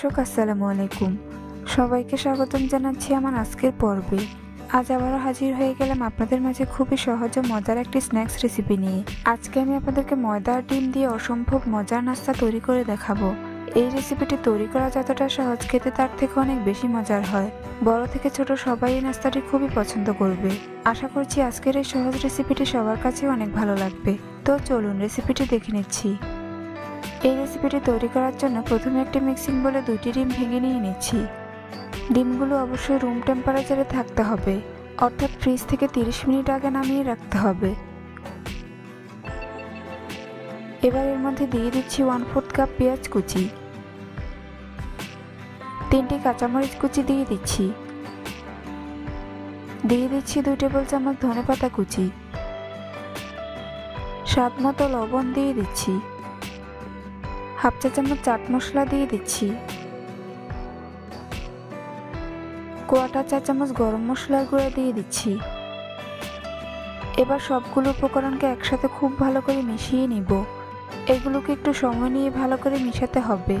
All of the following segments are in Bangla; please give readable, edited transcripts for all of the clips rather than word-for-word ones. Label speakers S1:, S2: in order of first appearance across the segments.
S1: দর্শক আসসালামু আলাইকুম, সবাইকে স্বাগতম জানাচ্ছি আমার আজকের পর্বে। আজ আবারও হাজির হয়ে গেলাম আপনাদের মাঝে খুবই সহজ ও মজার একটি স্ন্যাক্স রেসিপি নিয়ে। আজকে আমি আপনাদেরকে ময়দা আর ডিম দিয়ে অসম্ভব মজার নাস্তা তৈরি করে দেখাবো। এই রেসিপিটি তৈরি করা যতটা সহজ, খেতে তার থেকে অনেক বেশি মজার হয়। বড় থেকে ছোট সবাই এই নাস্তাটি খুবই পছন্দ করবে। আশা করছি আজকের এই সহজ রেসিপিটি সবার কাছে অনেক ভালো লাগবে। তো চলুন রেসিপিটি দেখে নিচ্ছি। এই রেসিপিটি তৈরি করার জন্য প্রথমে একটি মিক্সিং বোলে 2টি ডিম ভেঙে নিয়ে নিচ্ছি। ডিমগুলো অবশ্যই রুম টেম্পারেচারে থাকতে হবে, অর্থাৎ ফ্রিজ থেকে 30 মিনিট আগে নামিয়ে রাখতে হবে। এবার এর মধ্যে দিয়ে দিচ্ছি 1/4 কাপ পেঁয়াজ কুচি, 3টি কাঁচামরিচ কুচি দিয়ে দিচ্ছি, 2 টেবিল চামচ ধনেপাতা কুচি, স্বাদ মতো লবণ দিয়ে দিচ্ছি, হাফ চা চামচ চাট মশলা দিয়ে দিচ্ছি, 1/4 চা চামচ গরম মশলার গুঁড়া দিয়ে দিচ্ছি। এবার সবগুলো উপকরণকে একসাথে খুব ভালো করে মিশিয়ে নিব। এগুলোকে একটু সময় নিয়ে ভালো করে মিশাতে হবে,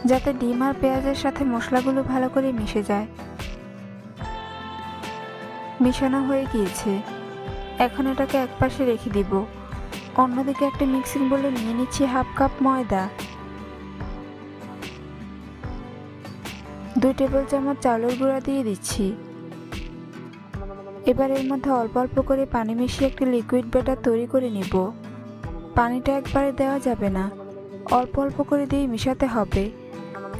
S1: যাতে ডিম আর পেঁয়াজের সাথে মশলাগুলো ভালো করে মিশে যায়। মিশানো হয়ে গিয়েছে, এখন এটাকে একপাশে রেখে দিব। অন্যদিকে একটা মিক্সিং বোলে নিয়ে নিচ্ছি হাফ কাপ ময়দা, 2 টেবিল চামচ চালের গুঁড়া দিয়ে দিচ্ছি। এবার এর মধ্যে অল্প অল্প করে পানি মিশিয়ে একটি লিকুইড ব্যাটার তৈরি করে নিব। পানিটা একবারে দেওয়া যাবে না, অল্প অল্প করে দিয়ে মিশাতে হবে,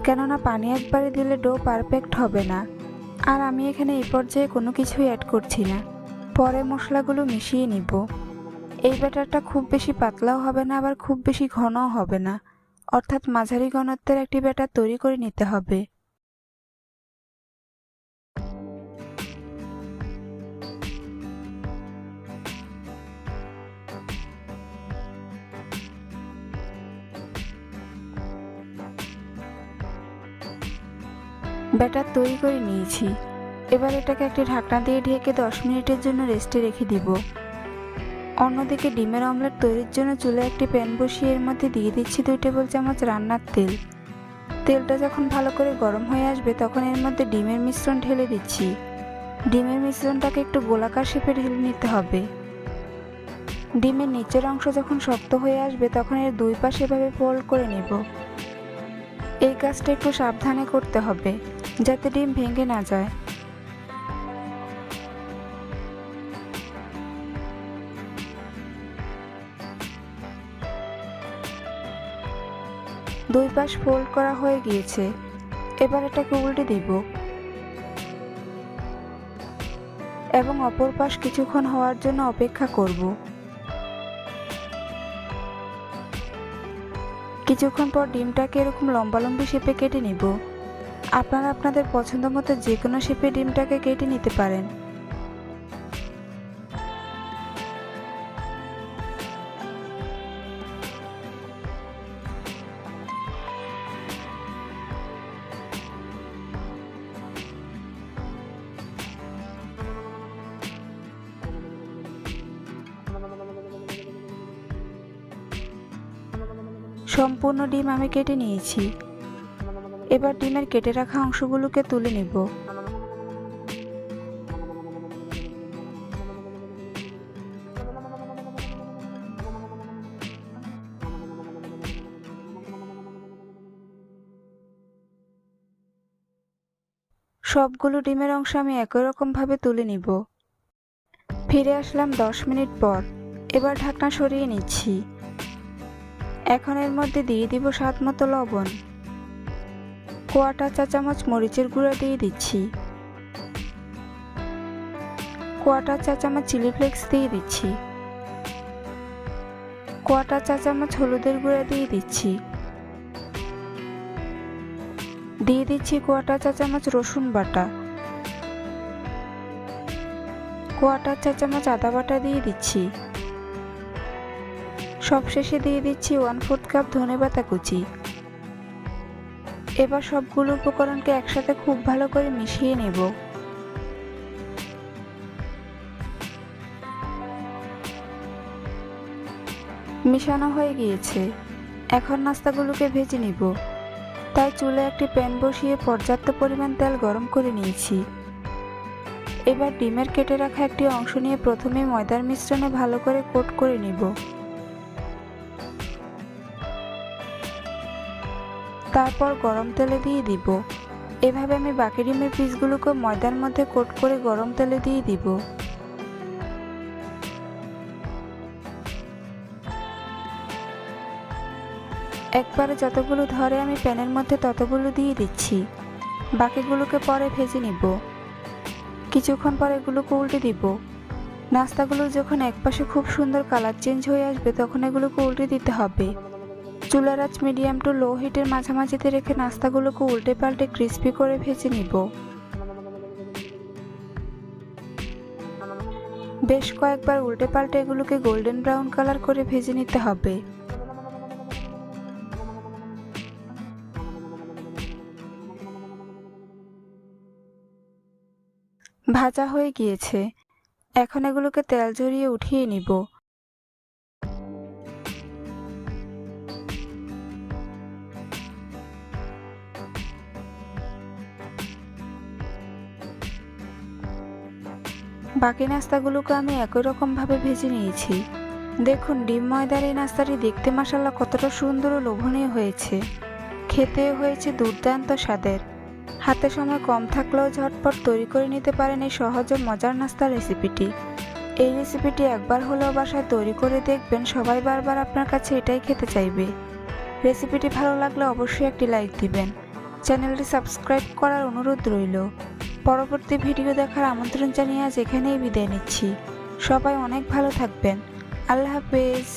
S1: কেননা পানি একবারে দিলে ডো পারফেক্ট হবে না। আর আমি এখানে এই পর্যায়ে কোনো কিছুই অ্যাড করছি না, পরে মশলাগুলো মিশিয়ে নিব। এই ব্যাটারটা খুব বেশি পাতলাও হবে না, আবার খুব বেশি ঘনও হবে না, অর্থাৎ মাঝারি ঘনত্বের একটি ব্যাটার তৈরি করে নিতে হবে। ব্যাটার তৈরি করে নিয়েছি। এবার এটাকে একটি ঢাকনা দিয়ে ঢেকে 10 মিনিটের জন্য রেস্টে রেখে দিব। অন্যদিকে ডিমের অমলেট তৈরির জন্য চুলায় একটি প্যান বসিয়ে এর মধ্যে দিয়ে দিচ্ছি 2 টেবিল চামচ রান্নার তেল। তেলটা যখন ভালো করে গরম হয়ে আসবে তখন এর মধ্যে ডিমের মিশ্রণ ঢেলে দিচ্ছি। ডিমের মিশ্রণটাকে একটু গোলাকার শেপে ঢেলে নিতে হবে। ডিমের নিচের অংশ যখন শক্ত হয়ে আসবে তখন এর 2 পাশ এভাবে ফোল্ড করে নেব। এই কাজটা একটু সাবধানে করতে হবে, যাতে ডিম ভেঙে না যায়। দুই পাশ ফোল্ড করা হয়ে গিয়েছে, এবার এটাকে উল্টে দিব এবং অপর পাশ কিছুক্ষণ হওয়ার জন্য অপেক্ষা করব। কিছুক্ষণ পর ডিমটাকে এরকম লম্বালম্বি শেপে কেটে নিব। আপনারা আপনাদের পছন্দ মতো যে কোনো শেপে ডিমটাকে কেটে নিতে পারেন। সম্পূর্ণ ডিম আমি কেটে নিয়েছি। এবার ডিমের কেটে রাখা অংশগুলোকে তুলে নেব। সবগুলো ডিমের অংশ আমি একই রকম ভাবে তুলে নিব। ফিরে আসলাম 10 মিনিট পর। এবার ঢাকনা সরিয়ে নিচ্ছি। এখন এর মধ্যে দিয়ে দিব স্বাদ মতো লবণ, 1/4 চা চামচ মরিচের গুঁড়া দিয়ে দিচ্ছি, 1/4 চা চামচ চিলি ফ্লেক্স দিয়ে দিচ্ছি, 1/4 চা চামচ হলুদের গুঁড়া দিয়ে দিচ্ছি, দিয়ে দিচ্ছি 1/4 চা চামচ রসুন বাটা, 1/4 চা চামচ আদা বাটা দিয়ে দিচ্ছি। সবশেষে দিয়ে দিচ্ছি 1/4 কাপ ধনেপাতা কুচি। এবার সবগুলো উপকরণকে একসাথে খুব ভালো করে মিশিয়ে নেব। মিশানো হয়ে গিয়েছে, এখন নাস্তাগুলোকে ভেজে নিব। তাই চুলে একটি প্যান বসিয়ে পর্যাপ্ত পরিমাণ তেল গরম করে নিয়েছি। এবার ডিমের কেটে রাখা একটি অংশ নিয়ে প্রথমে ময়দার মিশ্রণে ভালো করে কোট করে নিব। তারপর গরম তেলে দিয়ে দিব। এভাবে আমি বাকি ডিমের পিসগুলোকে ময়দার মধ্যে কোট করে গরম তেলে দিয়ে দিব। একবারে যতগুলো ধরে আমি প্যানের মধ্যে ততগুলো দিয়ে দিচ্ছি। বাকিগুলোকে পরে ভেজে নিব। কিছুক্ষণ পর এগুলোকে উল্টে দিব। নাস্তাগুলো যখন একপাশে খুব সুন্দর কালার চেঞ্জ হয়ে আসবে তখন এগুলোকে উল্টে দিতে হবে। চুলার আঁচ মিডিয়াম টু লো হিটের মাঝামাঝিতে রেখে নাস্তাগুলোকে উল্টে পাল্টে ক্রিস্পি করে ভেজে নিব। বেশ কয়েকবার উল্টে পাল্টে এগুলোকে গোল্ডেন ব্রাউন কালার করে ভেজে নিতে হবে। ভাজা হয়ে গিয়েছে। এখন এগুলোকে তেল ঝরিয়ে উঠিয়ে নিব। বাকি নাস্তাগুলোকে আমি একই রকম ভাবে ভেজে নিয়েছি। দেখুন ডিম ময়দার এই নাস্তাটি দেখতে মাশাআল্লাহ কতটা সুন্দর ও লোভনীয় হয়েছে। খেতেও হয়েছে দুর্দান্ত স্বাদের। হাতে সময় কম থাকলেও ঝটপট তৈরি করে নিতে পারেন এই সহজ ও মজার নাস্তার রেসিপিটি। এই রেসিপিটি একবার হলেও বাসায় তৈরি করে দেখবেন, সবাই বারবার আপনার কাছে এটাই খেতে চাইবে। রেসিপিটি ভালো লাগলে অবশ্যই একটি লাইক দিবেন। চ্যানেলটি সাবস্ক্রাইব করার অনুরোধ রইল। পরবর্তী ভিডিও দেখার আমন্ত্রণ জানিয়ে আজ এখানেই বিদায় নিচ্ছি। সবাই অনেক ভালো থাকবেন। আল্লাহ হাফেজ।